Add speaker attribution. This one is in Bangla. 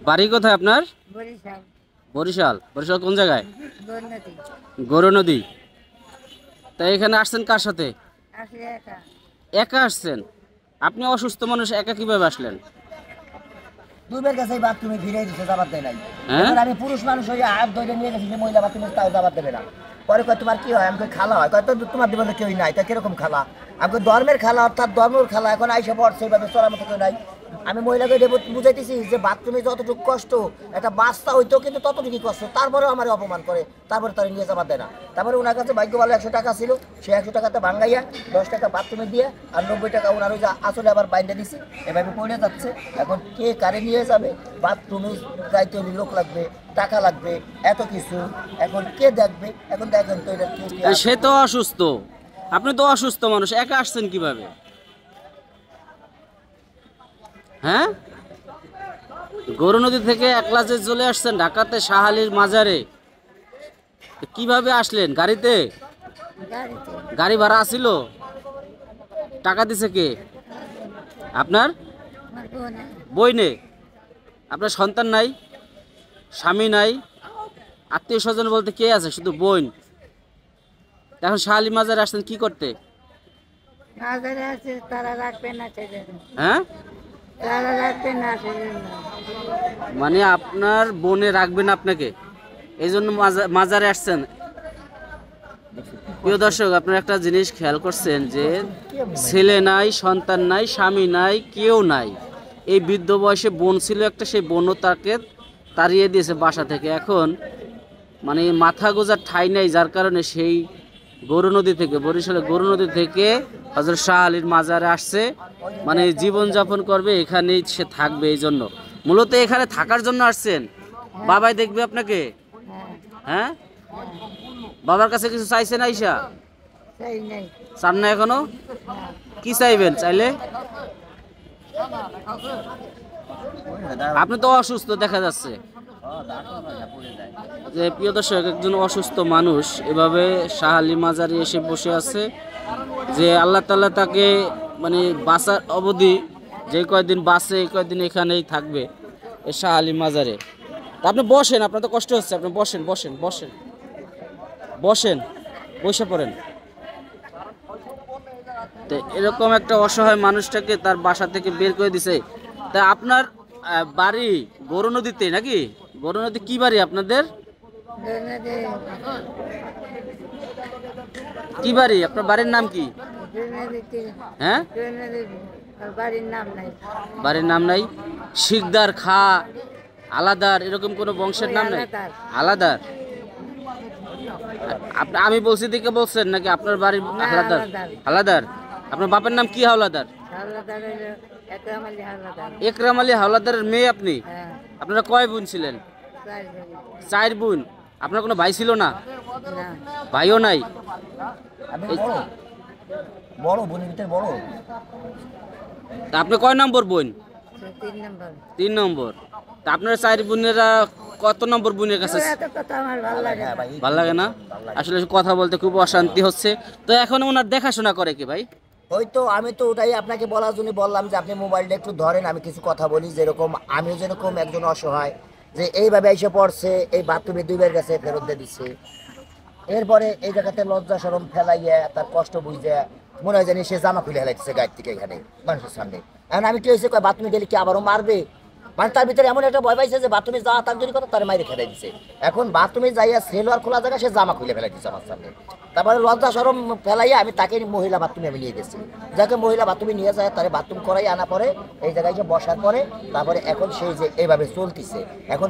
Speaker 1: বাড়ি কোথায় আপনার?
Speaker 2: বরিশাল।
Speaker 1: বরিশাল। বরিশাল কোন জায়গায়?
Speaker 2: গৌরনদী।
Speaker 1: গৌরনদী। তাই এখানে আসছেন কার সাথে?
Speaker 2: আসি একা।
Speaker 1: একা আসছেন? আপনি অসুস্থ মানুষ, একা কিভাবে আসলেন?
Speaker 3: দুবের কাছে বাথরুমে ফিরে দিতে যাবার দেয় নাই।
Speaker 1: হ্যাঁ?
Speaker 3: এবার আমি পুরুষ মানুষ হয়ে হাত ধরে নিয়ে গেছি, সে মহিলা বাথরুমে তাও যাবার দেবে না। পরে কয় তোমার কি হয়? আমি কই খালা হয়। কয় তো তোমার দিবে কেউই নাই, তা কিরকম খালা? আমি কই ধর্মের খালা, অর্থাৎ ধর্মের খালা। এখন আইসা পড়ছে এইভাবে চলার মতো কেউ নাই। আমি মহিলাকে বুঝাইতেছি যে বাথরুমে যতটুকু কষ্ট একটা বাচ্চা হইতো কিন্তু ততটুকুই কষ্ট, তারপরেও আমার অপমান করে, তারপরে তারা নিয়ে যাবার দেয় না। তারপরে ওনার কাছে ভাগ্য ভালো 100 টাকা ছিল, সে 100 টাকাতে ভাঙ্গাইয়া 10 টাকা বাথরুমে দিয়ে আর 90 টাকা ওনার ওই যে আসলে আবার বাইন্ডে দিছি, এভাবে পড়ে যাচ্ছে। এখন কে কারে নিয়ে যাবে? বাথরুমে যাইতে হলে লোক লাগবে, টাকা লাগবে, এত কিছু। এখন কে দেখবে? এখন দেখেন তো এটা
Speaker 1: সে তো অসুস্থ, আপনি তো অসুস্থ মানুষ, একা আসছেন কিভাবে? হ্যাঁ, গৌরনদী থেকে একলা যে চলে আসছেন ঢাকাতে শাহালির মাজারে, কিভাবে আসলেন? গাড়িতে?
Speaker 2: গাড়িতে।
Speaker 1: গাড়ি ভাড়া আসিল? টাকা দিছে কে? আপনার
Speaker 2: আমার বোনে।
Speaker 1: বইনে? আপনার সন্তান নাই, স্বামী নাই, আত্মীয় স্বজন বলতে কে আছে? শুধু বোন। এখন শাহালি মাজারে আসছেন কি করতে?
Speaker 2: বাজারে আছে, তারা রাখবে না সেজন্য।
Speaker 1: হ্যাঁ,
Speaker 2: তারা রাখবে না সেজন্য।
Speaker 1: মানে আপনার বোনে রাখবেন আপনাকে, এই জন্য মাজারে আসছেন। প্রিয় দর্শক, আপনারা একটা জিনিস খেয়াল করছেন যে ছেলে নাই, সন্তান নাই, স্বামী নাই, কেউ নাই। এই বৃদ্ধ বয়সে বোন ছিল একটা, সেই বোনও তাকে তাড়িয়ে দিয়েছে বাসা থেকে। এখন মানে মাথা গোজার ঠাঁই নাই, যার কারণে সেই গৌরনদী থেকে, বরিশালের গৌরনদী থেকে হযরত শাহ আলীর মাজারে আসছে, মানে জীবনযাপন করবে, এখানেই সে থাকবে। এই জন্য মূলত এখানে থাকার জন্য আসছেন। বাবাই দেখবে আপনাকে?
Speaker 2: হ্যাঁ।
Speaker 1: হ্যাঁ, বাবার কাছে কিছু চাইছেন আইসা?
Speaker 2: সেই নেই।
Speaker 1: চান না এখনো? কি চাইবেন চাইলে? আপনি তো অসুস্থ দেখা যাচ্ছে। যে প্রিয় দর্শক, একজন অসুস্থ মানুষ এভাবে শাহ আলী মাজারে এসে বসে আছে, যে আল্লাহ তাআলা তাকে মানে বাঁচার অবধি, যে কয়দিন বাঁচে এই কয়দিন এখানেই থাকবে এই শাহ আলী মাজারে। তা আপনি বসেন, আপনার তো কষ্ট হচ্ছে, আপনি বসেন বসেন বসেন বসেন, বসে পড়েন। তো এরকম একটা অসহায় মানুষটাকে তার বাসা থেকে বের করে দিছে। তা আপনার বাড়ি গৌরনদীতে নাকি? গৌরনদী কি বাড়ি আপনাদের?
Speaker 2: গৌরনদী।
Speaker 1: কি বাড়ি? আপনার বাড়ির নাম কি?
Speaker 2: গৌরনদীতে।
Speaker 1: হ্যাঁ,
Speaker 2: গৌরনদী। আর বাড়ির নাম নাই।
Speaker 1: বাড়ির নাম নাই? শিকদার, খা, আলাদার, এরকম কোনো বংশের নাম নাই?
Speaker 2: আলাদার।
Speaker 1: আলাদার। আমি বলছি দিকে বলছেন নাকি আপনার বাড়ির
Speaker 2: না,
Speaker 1: আলাদার?
Speaker 2: আলাদার।
Speaker 1: আলাদার। আপনার বাপের নাম কি হাওলাদার?
Speaker 2: হাওলাদার হইলো একরাম আলী হাওলাদার।
Speaker 1: একরাম আলী হাওলাদারের মেয়ে আপনি?
Speaker 2: হ্যাঁ।
Speaker 1: আপনারা কয় বোন ছিলেন?
Speaker 2: 4 জন।
Speaker 1: 4 বোন। আপনার কোনো ভাই ছিল না?
Speaker 2: না।
Speaker 1: ভাইও নাই?
Speaker 3: আমি বড় বড় বোনের ভিতরে বড়।
Speaker 1: তা আপনি কয় নম্বর বোন?
Speaker 2: 3 নম্বর।
Speaker 1: 3 নম্বর। তা আপনার 4 বোনেরা কত নম্বর বোনের কাছে?
Speaker 2: এত কথা আমার ভালো লাগে না।
Speaker 1: ভালো লাগে না? আসলে কথা বলতে খুব অশান্তি হচ্ছে। তো এখন ওনার দেখাশোনা করে কি ভাই?
Speaker 3: ওই তো আমি তো ওটাই আপনাকে বলার জন্য বললাম যে আপনি মোবাইলটা একটু ধরেন, আমি কিছু কথা বলি। যেরকম আমিও যেরকম একজন অসহায়, যে এইভাবে এসে পড়ছে, এই বাথরুমে দুইবার গেছে, ফেরত দিয়ে দিচ্ছে। এরপরে এই জায়গাতে লজ্জা শরম ফেলাইয়া তার কষ্ট বুঝে মনে হয় জানি সে জামা খুলে হেলাইছে গাড়ি থেকে এখানে মানুষের সামনে। এখন আমি কি হয়েছে, কয় বাথরুমে গেলে কি আবারও মারবে? মানে তার ভিতরে এমন একটা ভয় পাইছে যে বাথরুমে যাওয়া তার যদি কথা তার মাইরে খেলাই দিছে। এখন বাথরুমে যাইয়া সেলোয়ার খোলা জায়গা, সে জামা খুলে ফেলাই দিচ্ছে আমার সামনে। তারপরে লজ্জা শরম ফেলাইয়া আমি তাকে মহিলা বাথরুমে আমি নিয়ে গেছি। যাকে মহিলা বাথরুমে নিয়ে যায়, তারে বাথরুম করাই আনা পরে এই জায়গায় এসে বসার পরে তারপরে এখন সেই যে এইভাবে চলতিছে। এখন